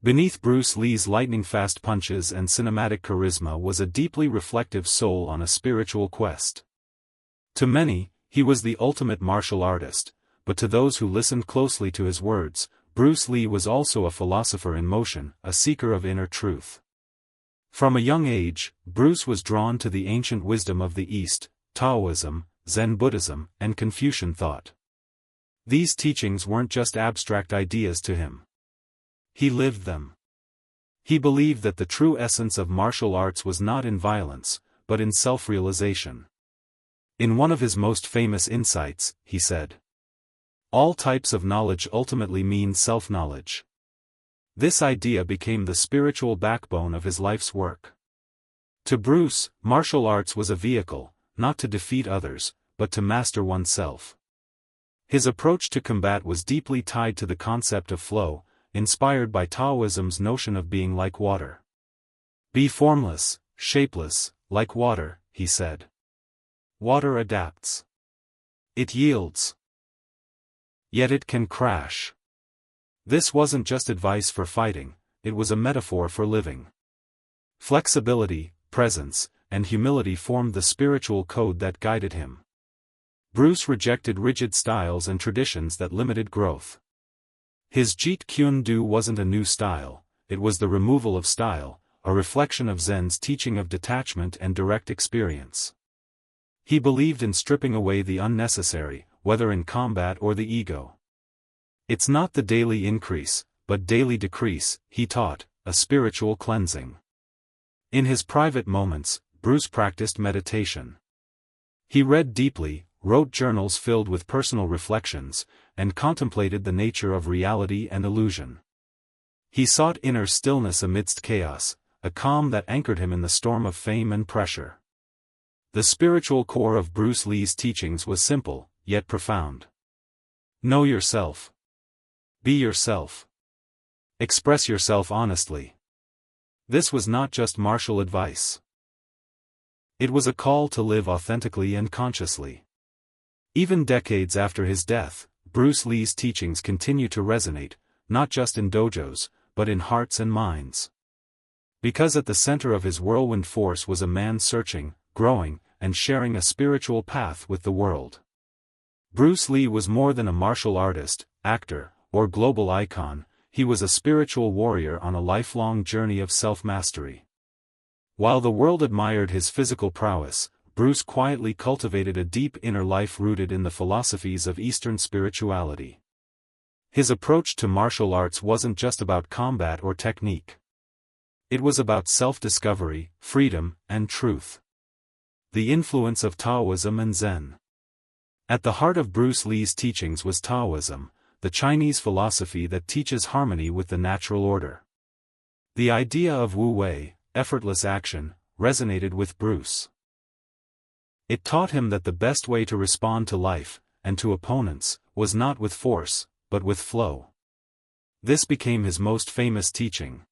Beneath Bruce Lee's lightning-fast punches and cinematic charisma was a deeply reflective soul on a spiritual quest. To many, he was the ultimate martial artist, but to those who listened closely to his words, Bruce Lee was also a philosopher in motion, a seeker of inner truth. From a young age, Bruce was drawn to the ancient wisdom of the East, Taoism, Zen Buddhism, and Confucian thought. These teachings weren't just abstract ideas to him. He lived them. He believed that the true essence of martial arts was not in violence, but in self-realization. In one of his most famous insights, he said, "All types of knowledge ultimately mean self-knowledge." This idea became the spiritual backbone of his life's work. To Bruce, martial arts was a vehicle, not to defeat others, but to master oneself. His approach to combat was deeply tied to the concept of flow, inspired by Taoism's notion of being like water. "Be formless, shapeless, like water," he said. Water adapts. It yields. Yet it can crash. This wasn't just advice for fighting, it was a metaphor for living. Flexibility, presence, and humility formed the spiritual code that guided him. Bruce rejected rigid styles and traditions that limited growth. His Jeet Kune Do wasn't a new style, it was the removal of style, a reflection of Zen's teaching of detachment and direct experience. He believed in stripping away the unnecessary, whether in combat or the ego. It's not the daily increase, but daily decrease, he taught, a spiritual cleansing. In his private moments, Bruce practiced meditation. He read deeply, wrote journals filled with personal reflections, and contemplated the nature of reality and illusion. He sought inner stillness amidst chaos, a calm that anchored him in the storm of fame and pressure. The spiritual core of Bruce Lee's teachings was simple, yet profound. Know yourself. Be yourself. Express yourself honestly. This was not just martial advice. It was a call to live authentically and consciously. Even decades after his death, Bruce Lee's teachings continue to resonate, not just in dojos, but in hearts and minds. Because at the center of his whirlwind force was a man searching, growing, and sharing a spiritual path with the world. Bruce Lee was more than a martial artist, actor, or global icon, he was a spiritual warrior on a lifelong journey of self-mastery. While the world admired his physical prowess, Bruce quietly cultivated a deep inner life rooted in the philosophies of Eastern spirituality. His approach to martial arts wasn't just about combat or technique. It was about self-discovery, freedom, and truth. The influence of Taoism and Zen. At the heart of Bruce Lee's teachings was Taoism, the Chinese philosophy that teaches harmony with the natural order. The idea of Wu Wei, effortless action, resonated with Bruce. It taught him that the best way to respond to life, and to opponents, was not with force, but with flow. This became his most famous teaching.